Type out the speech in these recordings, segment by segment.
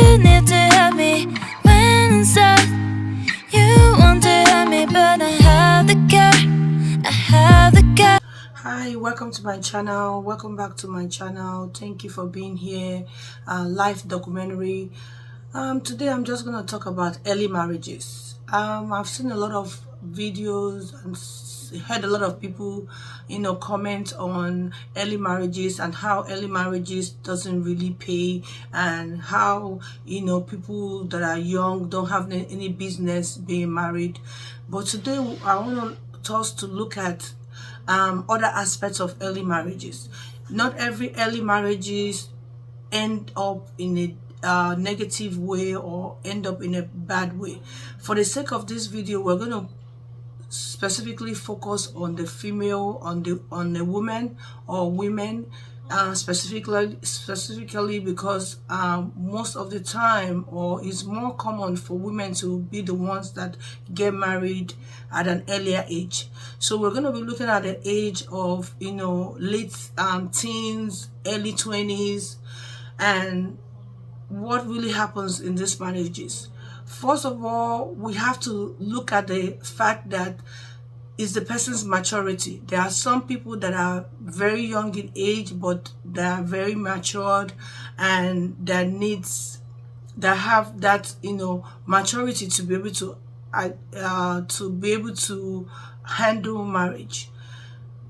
You need to help me when inside you want to help me, but I have the care. I have the care. Hi, welcome to my channel. Welcome back to my channel. Thank you for being here. Life documentary. Today I'm just going to talk about early marriages. I've seen a lot of videos and heard a lot of people, comment on early marriages and how early marriages doesn't really pay, and how, people that are young don't have any business being married. But today I want us to look at other aspects of early marriages. Not every early marriages end up in a negative way or end up in a bad way. For the sake of this video, we're going to specifically focus on the female, on the woman or women, specifically because most of the time, or it's more common for women to be the ones that get married at an earlier age. So we're going to be looking at the age of late teens, early 20s, and what really happens in these marriages. First of all, we have to look at the fact that it's the person's maturity. There are some people that are very young in age, but they are very matured, and their needs, that have that maturity to be able to handle marriage.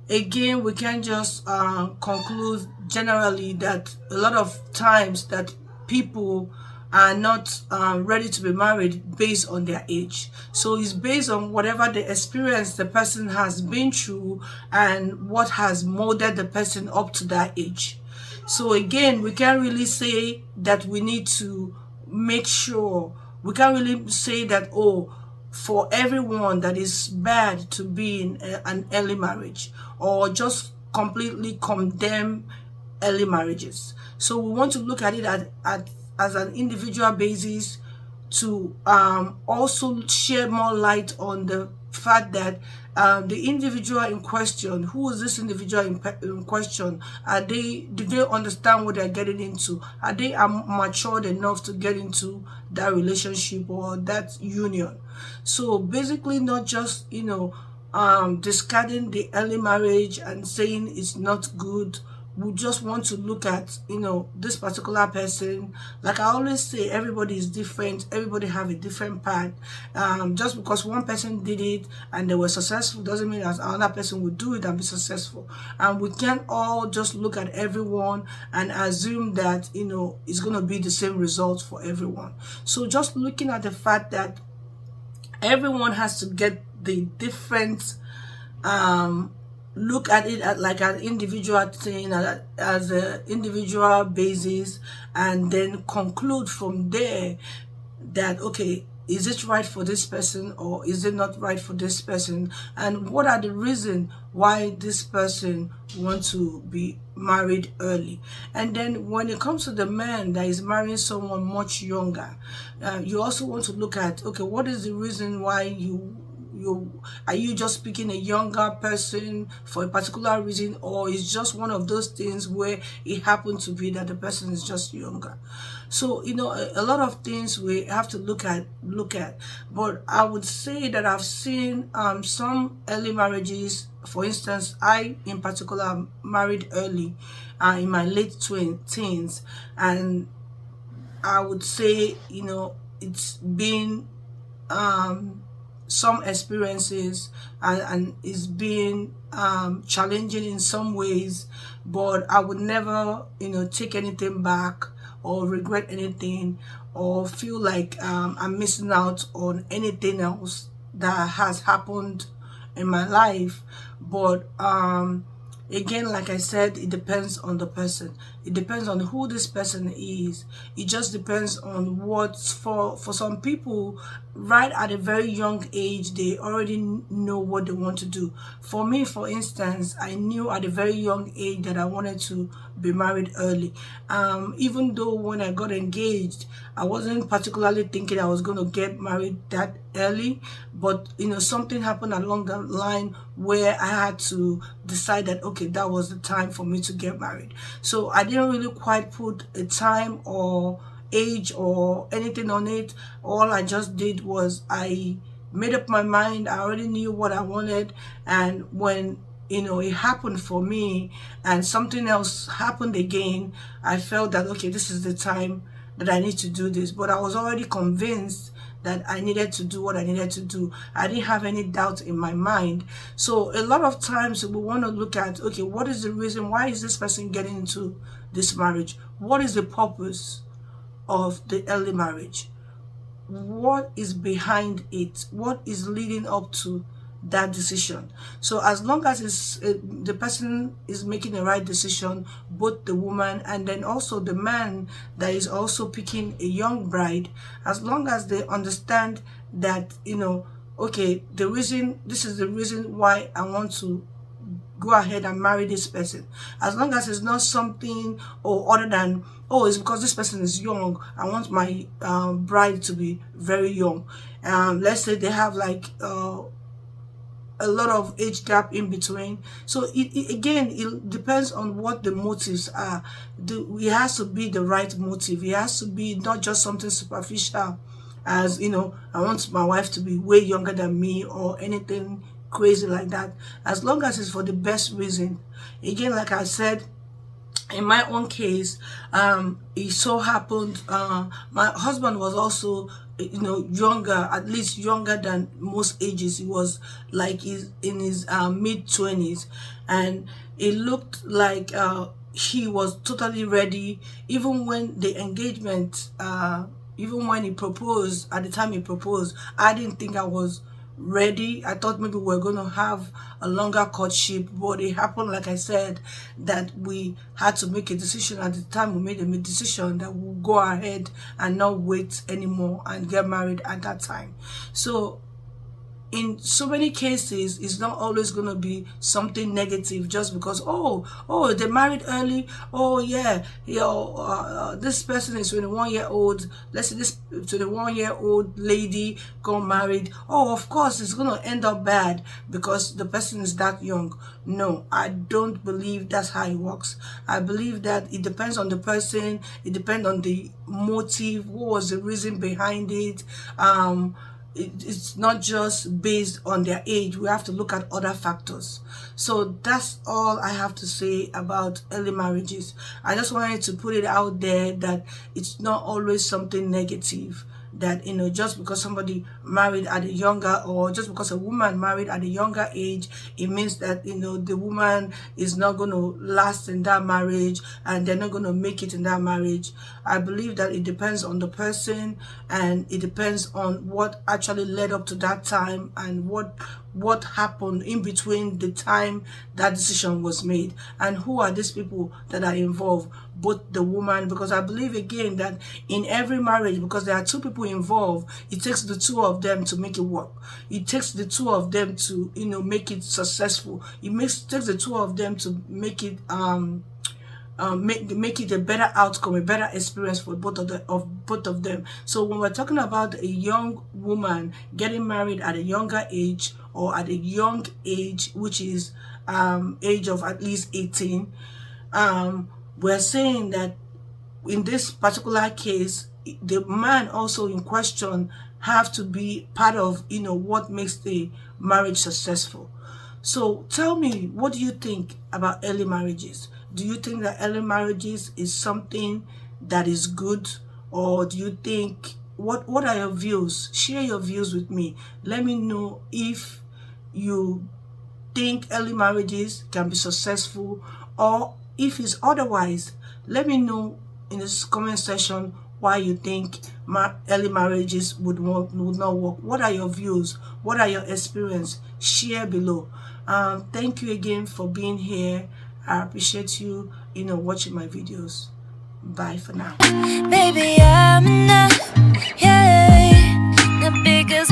Again, we can just conclude generally that a lot of times that people are not ready to be married based on their age. So it's based on whatever the experience the person has been through and what has molded the person up to that age. So again, we can't really say that we need to make sure, we can't really say that, oh, for everyone that is bad to be in an early marriage, or just completely condemn early marriages. So we want to look at it as an individual basis, to also shed more light on the fact that the individual in question, who is this individual in question, do they understand what they're getting into? Are they matured enough to get into that relationship or that union? So basically, not just discarding the early marriage and saying it's not good. We just want to look at this particular person. Like I always say, everybody is different, everybody have a different path. Just because one person did it and they were successful doesn't mean that another person will do it and be successful. And we can't all just look at everyone and assume that it's going to be the same result for everyone. So just looking at the fact that everyone has to get the different look at it like an individual thing, as an individual basis, and then conclude from there that, okay, is it right for this person or is it not right for this person, and what are the reasons why this person wants to be married early. And then when it comes to the man that is marrying someone much younger, you also want to look at, okay, what is the reason why are you just picking a younger person for a particular reason, or is just one of those things where it happened to be that the person is just younger? So a lot of things we have to look at. But I would say that I've seen some early marriages. For instance, I in particular married early, in my late teens, and I would say it's been some experiences, and it's been challenging in some ways, but I would never take anything back or regret anything or feel like I'm missing out on anything else that has happened in my life. But again, like I said, it depends on the person. It depends on who this person is. It just depends on what's for some people. Right at a very young age, they already know what they want to do. For me, for instance, I knew at a very young age that I wanted to be married early. Even though when I got engaged, I wasn't particularly thinking I was going to get married that early, but something happened along the line where I had to decide that, okay, that was the time for me to get married. So I didn't really quite put a time or age or anything on it. All I just did was I made up my mind. I already knew what I wanted, and when it happened for me and something else happened again, I felt that okay, this is the time that I need to do this. But I was already convinced that I needed to do what I needed to do. I didn't have any doubt in my mind. So a lot of times we want to look at, okay, what is the reason? Why is this person getting into this marriage? What is the purpose of the early marriage? What is behind it? What is leading up to that decision? So as long as the person is making the right decision, both the woman and then also the man that is also picking a young bride, as long as they understand that, okay, this is the reason why I want to go ahead and marry this person. As long as it's not something or other than, oh, it's because this person is young, I want my bride to be very young. Let's say they have like a lot of age gap in between. So it depends on what the motives are. It has to be the right motive. It has to be not just something superficial, as I want my wife to be way younger than me or anything crazy like that. As long as it's for the best reason. Again, like I said, in my own case, it so happened my husband was also younger, at least younger than most ages. He was like in his mid-20s, and it looked like he was totally ready. Even when the engagement, even when he proposed, at the time he proposed, I didn't think I was ready. I thought maybe we're going to have a longer courtship, but it happened, like I said, that we had to make a decision. At the time we made a decision that we'll go ahead and not wait anymore and get married at that time. So in so many cases, it's not always going to be something negative just because, oh, they married early. Oh, yeah, this person is 21-year-old. Let's say this 21-year-old lady got married. Oh, of course, it's going to end up bad because the person is that young. No, I don't believe that's how it works. I believe that it depends on the person. It depends on the motive. What was the reason behind it? It's not just based on their age. We have to look at other factors. So that's all I have to say about early marriages. I just wanted to put it out there that it's not always something negative, that just because somebody married at a younger, or just because a woman married at a younger age, it means that the woman is not going to last in that marriage and they're not going to make it in that marriage. I believe that it depends on the person, and it depends on what actually led up to that time and what happened in between the time that decision was made, and who are these people that are involved, both the woman, because I believe again that in every marriage, because there are two people involved, it takes the two of them to make it work. It takes the two of them to make it successful. Takes the two of them to make it make it a better outcome, a better experience for both of them. So when we're talking about a young woman getting married at a younger age, or at a young age, which is age of at least 18, we're saying that in this particular case, the man also in question have to be part of what makes the marriage successful. So tell me, what do you think about early marriages? Do you think that early marriages is something that is good, or do you think, what are your views? Share your views with me. Let me know if you think early marriages can be successful, or if it's otherwise. Let me know in this comment section why you think early marriages would not work. What are your views? What are your experience? Share below. Thank you again for being here. I appreciate you watching my videos. Bye for now. Baby, I'm enough, yeah, not because